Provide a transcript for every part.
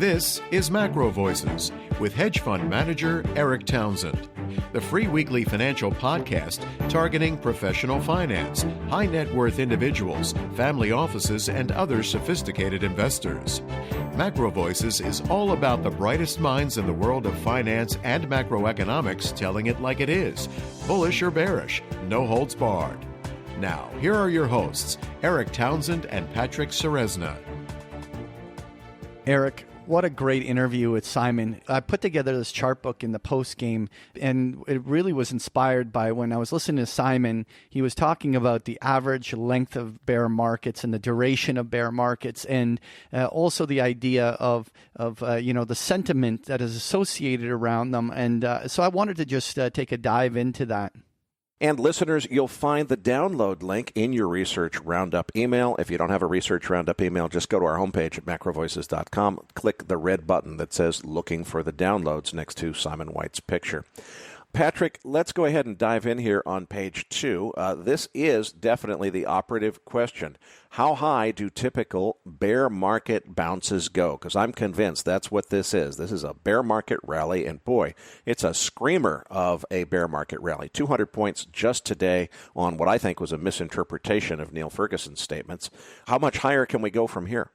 This is Macro Voices with hedge fund manager Eric Townsend, the free weekly financial podcast targeting professional finance, high net worth individuals, family offices, and other sophisticated investors. Macro Voices is all about the brightest minds in the world of finance and macroeconomics telling it like it is, bullish or bearish, no holds barred. Now, here are your hosts, Eric Townsend and Patrick Serezna. Eric, what a great interview with Simon. I put together this chart book in the Postgame, and it really was inspired by when I was listening to Simon. He was talking about the average length of bear markets and the duration of bear markets, and also the idea of the sentiment that is associated around them. And so I wanted to just take a dive into that. And listeners, you'll find the download link in your Research Roundup email. If you don't have a Research Roundup email, just go to our homepage at macrovoices.com. Click the red button that says Looking for the Downloads next to Simon White's picture. Patrick, let's go ahead and dive in here on page 2. This is definitely the operative question. How high do typical bear market bounces go? Because I'm convinced that's what this is. This is a bear market rally, and boy, it's a screamer of a bear market rally. 200 points just today on what I think was a misinterpretation of Neil Ferguson's statements. How much higher can we go from here?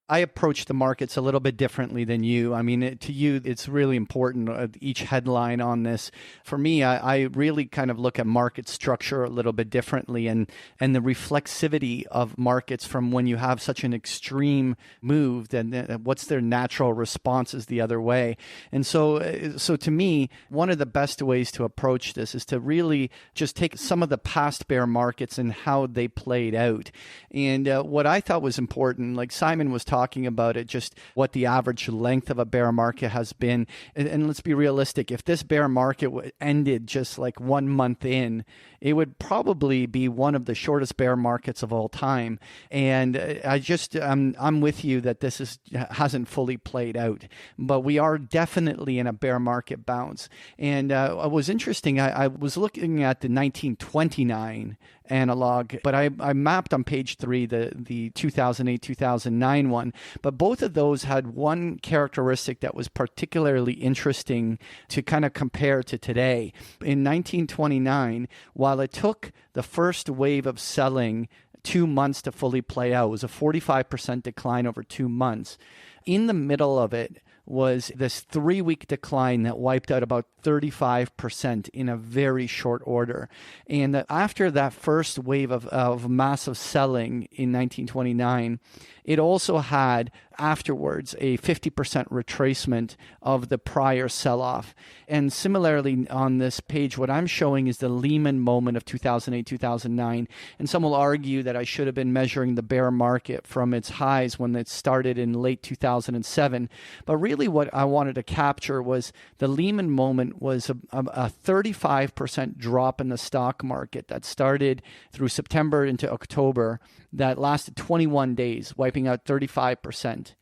I approach the markets a little bit differently than you. I mean, to you, it's really important, each headline on this. For me, I really kind of look at market structure a little bit differently and the reflexivity of markets from when you have such an extreme move, then what's their natural responses the other way. And so to me, one of the best ways to approach this is to really just take some of the past bear markets and how they played out. And what I thought was important, like Simon was talking about it, just what the average length of a bear market has been. And let's be realistic. If this bear market ended just like 1 month in, it would probably be one of the shortest bear markets of all time. And I'm with you that this hasn't fully played out, but we are definitely in a bear market bounce. And it was interesting. I was looking at the 1929 analog, but I mapped on page 3 the 2008-2009 one. But both of those had one characteristic that was particularly interesting to kind of compare to today. In 1929, while it took the first wave of selling 2 months to fully play out, it was a 45% decline over 2 months. In the middle of it was this 3-week decline that wiped out about 35% in a very short order. And after that first wave of massive selling in 1929, it also had afterwards a 50% retracement of the prior sell-off. And similarly on this page, what I'm showing is the Lehman moment of 2008-2009. And some will argue that I should have been measuring the bear market from its highs when it started in late 2007. But really what I wanted to capture was the Lehman moment was a 35% drop in the stock market that started through September into October that lasted 21 days, wiping out 35%.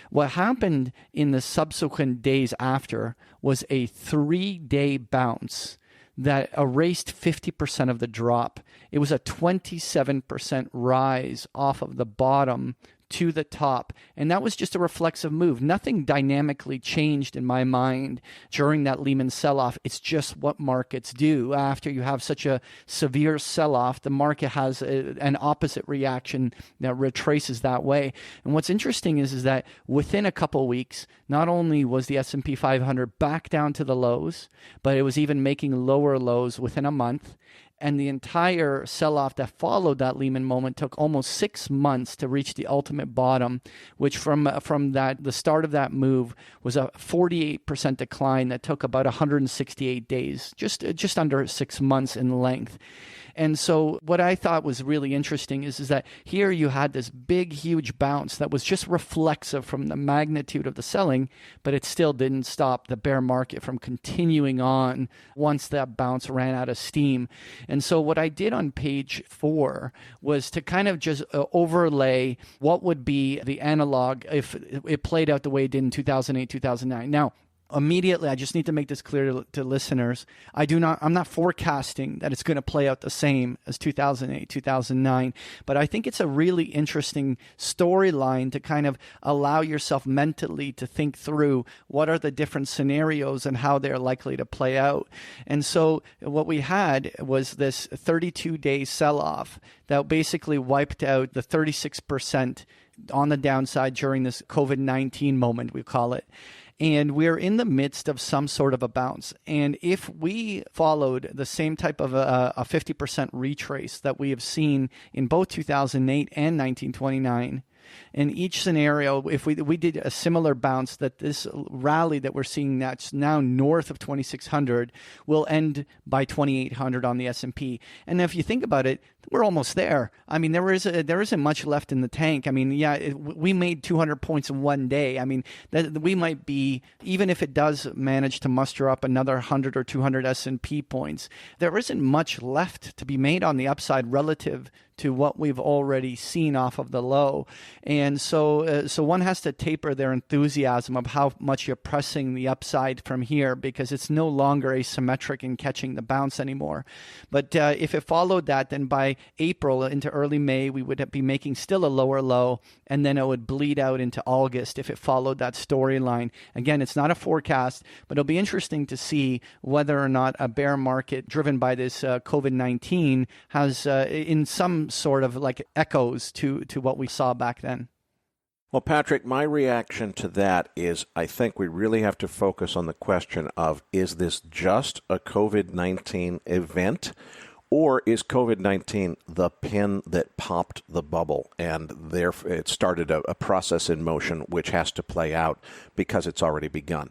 What happened in the subsequent days after was a 3-day bounce that erased 50% of the drop. It was a 27% rise off of the bottom to the top. And that was just a reflexive move. Nothing dynamically changed in my mind during that Lehman sell-off. It's just what markets do. After you have such a severe sell-off, the market has an opposite reaction that retraces that way. And what's interesting is that within a couple weeks, not only was the S&P 500 back down to the lows, but it was even making lower lows within a month. And the entire sell-off that followed that Lehman moment took almost 6 months to reach the ultimate bottom, which from the start of that move was a 48% decline that took about 168 days, just under 6 months in length. And so what I thought was really interesting is that here you had this big, huge bounce that was just reflexive from the magnitude of the selling, but it still didn't stop the bear market from continuing on once that bounce ran out of steam. And so what I did on page 4 was to kind of just overlay what would be the analog if it played out the way it did in 2008, 2009. Now, Immediately, I just need to make this clear to listeners. I'm not forecasting that it's going to play out the same as 2008, 2009, but I think it's a really interesting storyline to kind of allow yourself mentally to think through what are the different scenarios and how they're likely to play out. And so what we had was this 32-day sell-off that basically wiped out the 36% on the downside during this COVID-19 moment, we call it. And we're in the midst of some sort of a bounce. And if we followed the same type of a 50% retrace that we have seen in both 2008 and 1929, in each scenario, if we did a similar bounce, that this rally that we're seeing that's now north of 2,600 will end by 2,800 on the S&P. And if you think about it, we're almost there. I mean, there isn't much left in the tank. I mean, we made 200 points in one day. I mean, we might be, even if it does manage to muster up another 100 or 200 S&P points, there isn't much left to be made on the upside relative to what we've already seen off of the low. And so one has to taper their enthusiasm of how much you're pressing the upside from here, because it's no longer asymmetric in catching the bounce anymore. But if it followed that, then by April into early May, we would be making still a lower low, and then it would bleed out into August if it followed that storyline. Again, it's not a forecast, but it'll be interesting to see whether or not a bear market driven by this COVID-19 has in some sort of like echoes to what we saw back then. Well, Patrick, my reaction to that is I think we really have to focus on the question of, is this just a COVID-19 event, or is COVID-19 the pin that popped the bubble, and therefore it started a process in motion which has to play out because it's already begun?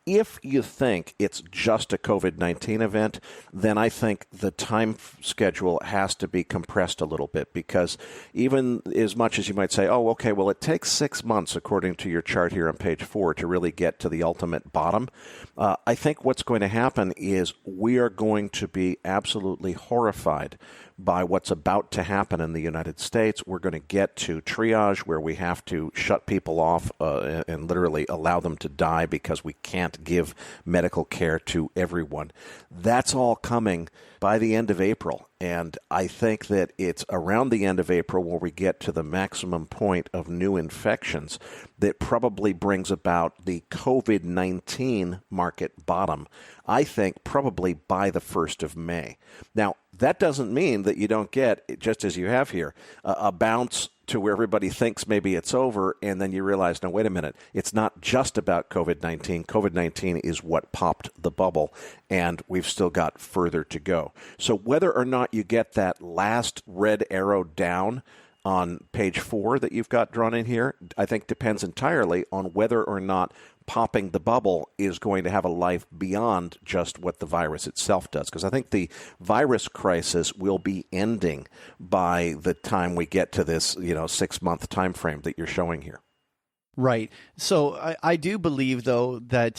If you think it's just a COVID-19 event, then I think the time schedule has to be compressed a little bit, because even as much as you might say, oh, okay, well, it takes 6 months, according to your chart here on page 4, to really get to the ultimate bottom, I think what's going to happen is we are going to be absolutely horrified by what's about to happen in the United States. We're going to get to triage, where we have to shut people off and literally allow them to die because we can't give medical care to everyone. That's all coming by the end of April. And I think that it's around the end of April where we get to the maximum point of new infections that probably brings about the COVID-19 market bottom, I think probably by the 1st of May. Now, that doesn't mean that you don't get, just as you have here, a bounce to where everybody thinks maybe it's over, and then you realize, no, wait a minute, it's not just about COVID-19. COVID-19 is what popped the bubble, and we've still got further to go. So whether or not you get that last red arrow down on page 4 that you've got drawn in here, I think depends entirely on whether or not popping the bubble is going to have a life beyond just what the virus itself does. Because I think the virus crisis will be ending by the time we get to this, 6-month time frame that you're showing here. Right. So I do believe, though, that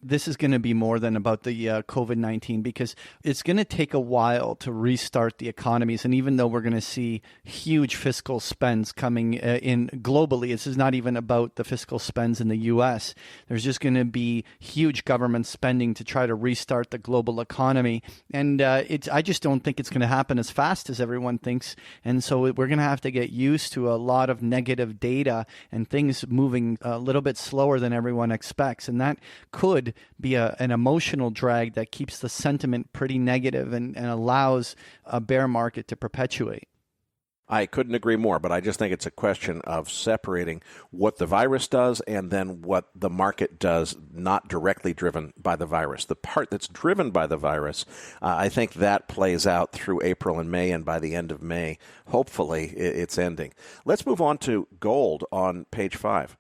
this is going to be more than about the COVID-19, because it's going to take a while to restart the economies. And even though we're going to see huge fiscal spends coming in globally, this is not even about the fiscal spends in the U.S. There's just going to be huge government spending to try to restart the global economy. And I just don't think it's going to happen as fast as everyone thinks. And so we're going to have to get used to a lot of negative data and things moving a little bit slower than everyone expects. And that could be an emotional drag that keeps the sentiment pretty negative and allows a bear market to perpetuate. I couldn't agree more, but I just think it's a question of separating what the virus does and then what the market does, not directly driven by the virus. The part that's driven by the virus, I think that plays out through April and May, and by the end of May, hopefully, it's ending. Let's move on to gold on page 5.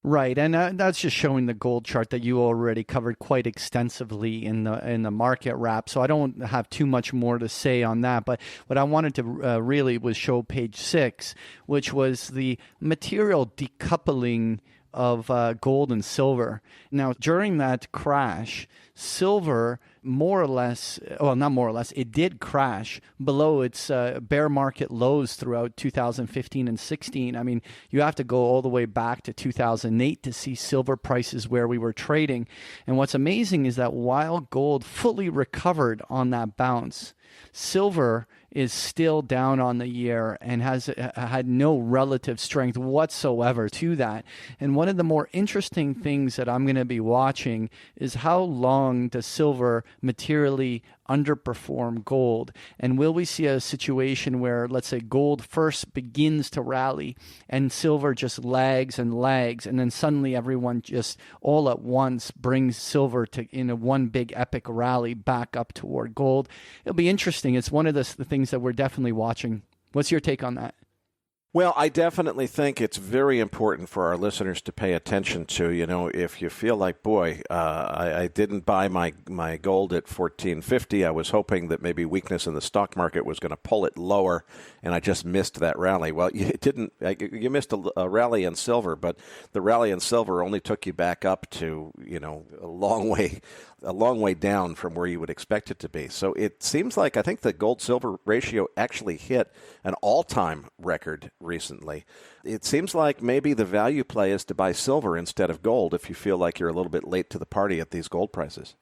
Right, and that's just showing the gold chart that you already covered quite extensively in the market wrap. So I don't have too much more to say on that. But what I wanted to really was show page 6, which was the material decoupling of gold and silver. Now, during that crash, silver more or less, well, not more or less, it did crash below its bear market lows throughout 2015 and 16. I mean, you have to go all the way back to 2008 to see silver prices where we were trading. And what's amazing is that while gold fully recovered on that bounce, silver is still down on the year and has had no relative strength whatsoever to that. And one of the more interesting things that I'm going to be watching is how long does silver materially underperform gold? And will we see a situation where, let's say, gold first begins to rally and silver just lags, and then suddenly everyone just all at once brings silver to in a one big epic rally back up toward gold? It'll be interesting. It's one of the things that we're definitely watching. What's your take on that? Well, I definitely think it's very important for our listeners to pay attention to, if you feel like, boy, I didn't buy my gold at $1,450. I was hoping that maybe weakness in the stock market was going to pull it lower, and I just missed that rally. Well, you didn't. You missed a rally in silver, but the rally in silver only took you back up to, a long way down from where you would expect it to be. So it seems like I think the gold-silver ratio actually hit an all-time record recently. It seems like maybe the value play is to buy silver instead of gold if you feel like you're a little bit late to the party at these gold prices.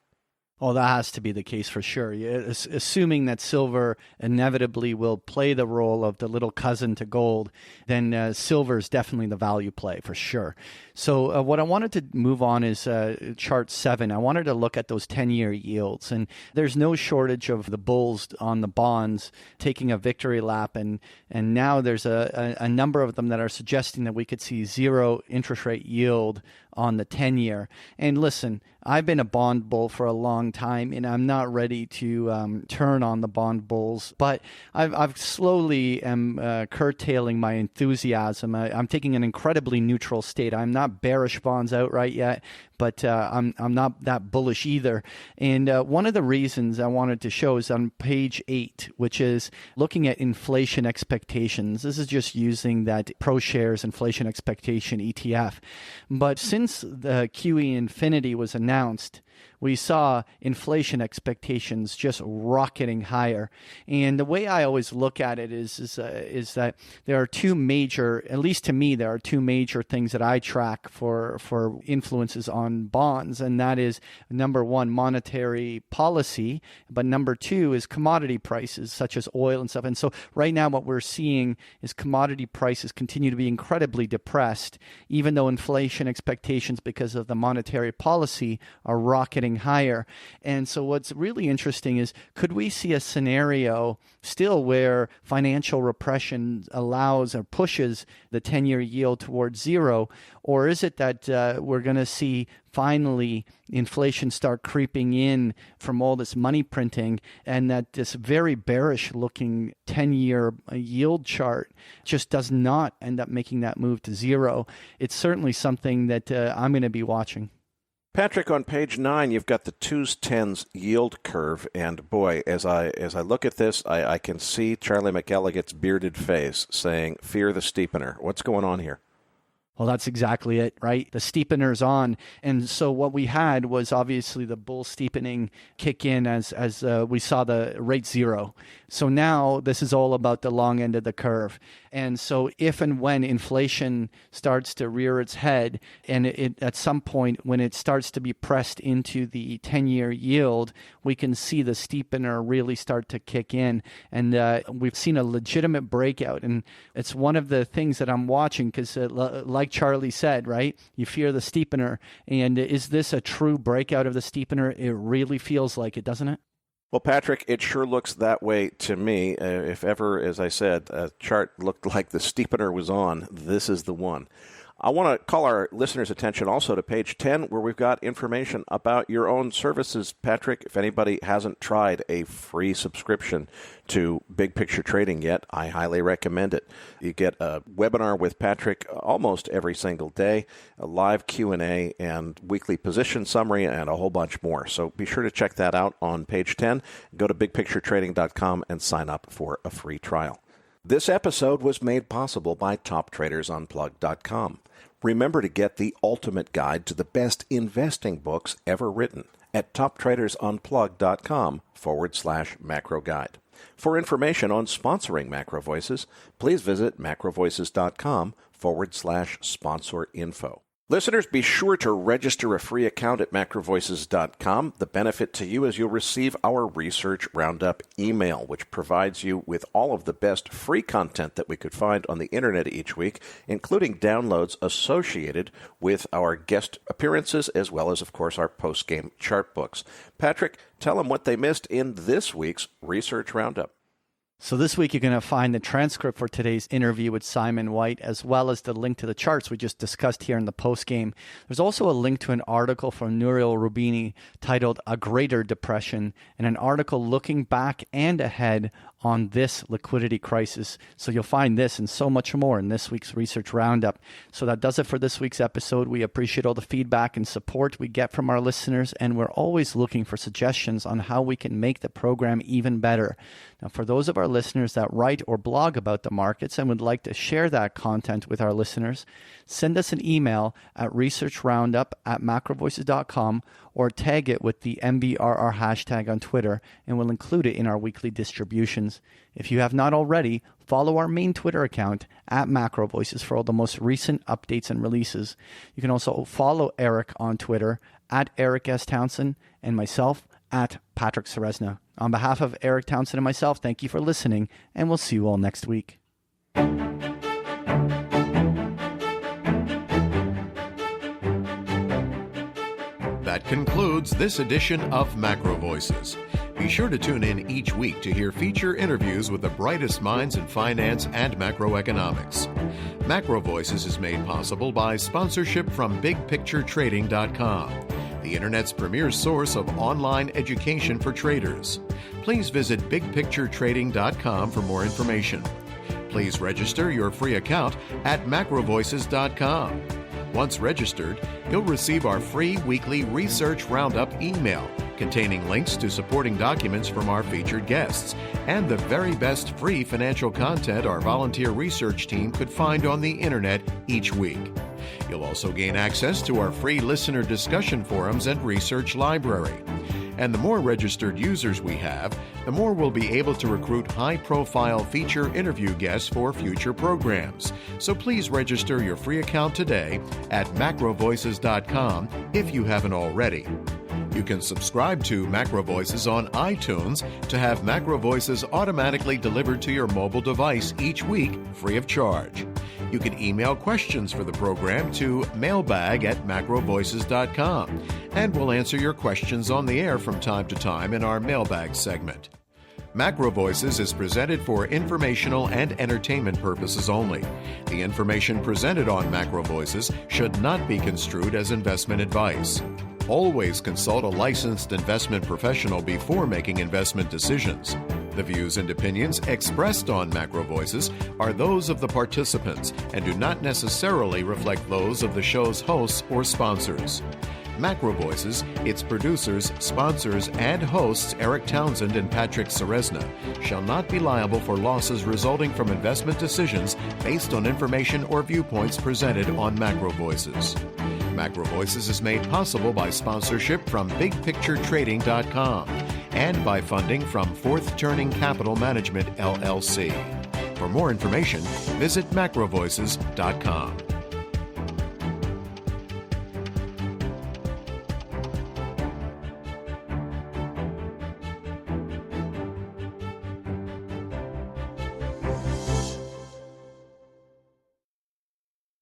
Oh, that has to be the case for sure. Assuming that silver inevitably will play the role of the little cousin to gold, then silver is definitely the value play for sure. So what I wanted to move on is chart 7. I wanted to look at those 10-year yields. And there's no shortage of the bulls on the bonds taking a victory lap. And now there's a number of them that are suggesting that we could see zero interest rate yield on the 10-year. And listen, I've been a bond bull for a long time, and I'm not ready to turn on the bond bulls, but I've slowly am curtailing my enthusiasm. I'm taking an incredibly neutral state. I'm not bearish bonds outright yet, but I'm not that bullish either. And one of the reasons I wanted to show is on page 8, which is looking at inflation expectations. This is just using that ProShares inflation expectation ETF. But since the QE Infinity was announced, we saw inflation expectations just rocketing higher. And the way I always look at it is that there are two major, at least to me, there are two major things that I track for influences on bonds. And that is, number one, monetary policy, but number two is commodity prices, such as oil and stuff. And so right now what we're seeing is commodity prices continue to be incredibly depressed, even though inflation expectations because of the monetary policy are rocketing higher. And so what's really interesting is, could we see a scenario still where financial repression allows or pushes the 10-year yield towards zero? Or is it that we're going to see finally inflation start creeping in from all this money printing, and that this very bearish looking 10-year yield chart just does not end up making that move to zero? It's certainly something that I'm going to be watching. Patrick, on page 9, you've got the 2s10s yield curve, and boy, as I look at this, I can see Charlie McElligot's bearded face saying, "Fear the steepener." What's going on here? Well, that's exactly it, right? The steepener's on. And so what we had was obviously the bull steepening kick in as we saw the rate zero. So now this is all about the long end of the curve. And so if and when inflation starts to rear its head, and it at some point when it starts to be pressed into the 10-year yield, we can see the steepener really start to kick in. And we've seen a legitimate breakout. And it's one of the things that I'm watching because like Charlie said, right? You fear the steepener. And is this a true breakout of the steepener? It really feels like it, doesn't it? Well, Patrick, it sure looks that way to me. If ever, as I said, a chart looked like the steepener was on, this is the one. I want to call our listeners' attention also to page 10, where we've got information about your own services. Patrick, if anybody hasn't tried a free subscription to Big Picture Trading yet, I highly recommend it. You get a webinar with Patrick almost every single day, a live Q&A, and weekly position summary, and a whole bunch more. So be sure to check that out on page 10. Go to bigpicturetrading.com and sign up for a free trial. This episode was made possible by TopTradersUnplugged.com. Remember to get the ultimate guide to the best investing books ever written at toptradersunplug.com/macro guide. For information on sponsoring Macro Voices, please visit macrovoices.com/sponsor info. Listeners, be sure to register a free account at macrovoices.com. The benefit to you is you'll receive our Research Roundup email, which provides you with all of the best free content that we could find on the internet each week, including downloads associated with our guest appearances, as well as, of course, our post-game chart books. Patrick, tell them what they missed in this week's Research Roundup. So this week, you're going to find the transcript for today's interview with Simon White, as well as the link to the charts we just discussed here in the postgame. There's also a link to an article from Nouriel Roubini titled A Greater Depression, and an article looking back and ahead on this liquidity crisis. So you'll find this and so much more in this week's Research Roundup. So that does it for this week's episode. We appreciate all the feedback and support we get from our listeners, and we're always looking for suggestions on how we can make the program even better. Now, for those of our listeners that write or blog about the markets and would like to share that content with our listeners, send us an email at researchroundup@macrovoices.com or tag it with the MBRR hashtag on Twitter, and we'll include it in our weekly distributions. If you have not already, follow our main Twitter account at Macro Voices for all the most recent updates and releases. You can also follow Eric on Twitter at Eric S. Townsend and myself at Patrick Ceresna. On behalf of Eric Townsend and myself, thank you for listening, and we'll see you all next week. That concludes this edition of Macro Voices. Be sure to tune in each week to hear feature interviews with the brightest minds in finance and macroeconomics. Macro Voices is made possible by sponsorship from BigPictureTrading.com, the Internet's premier source of online education for traders. Please visit BigPictureTrading.com for more information. Please register your free account at macrovoices.com. Once registered, you'll receive our free weekly Research Roundup email containing links to supporting documents from our featured guests and the very best free financial content our volunteer research team could find on the internet each week. You'll also gain access to our free listener discussion forums and research library. And the more registered users we have, the more we'll be able to recruit high-profile feature interview guests for future programs. So please register your free account today at macrovoices.com if you haven't already. You can subscribe to Macro Voices on iTunes to have Macro Voices automatically delivered to your mobile device each week free of charge. You can email questions for the program to mailbag@macrovoices.com, and we'll answer your questions on the air from time to time in our mailbag segment. Macro Voices is presented for informational and entertainment purposes only. The information presented on Macro Voices should not be construed as investment advice. Always consult a licensed investment professional before making investment decisions. The views and opinions expressed on Macro Voices are those of the participants and do not necessarily reflect those of the show's hosts or sponsors. Macro Voices, its producers, sponsors, and hosts Eric Townsend and Patrick Ceresna shall not be liable for losses resulting from investment decisions based on information or viewpoints presented on Macro Voices. Macro Voices is made possible by sponsorship from BigPictureTrading.com and by funding from Fourth Turning Capital Management, LLC. For more information, visit macrovoices.com.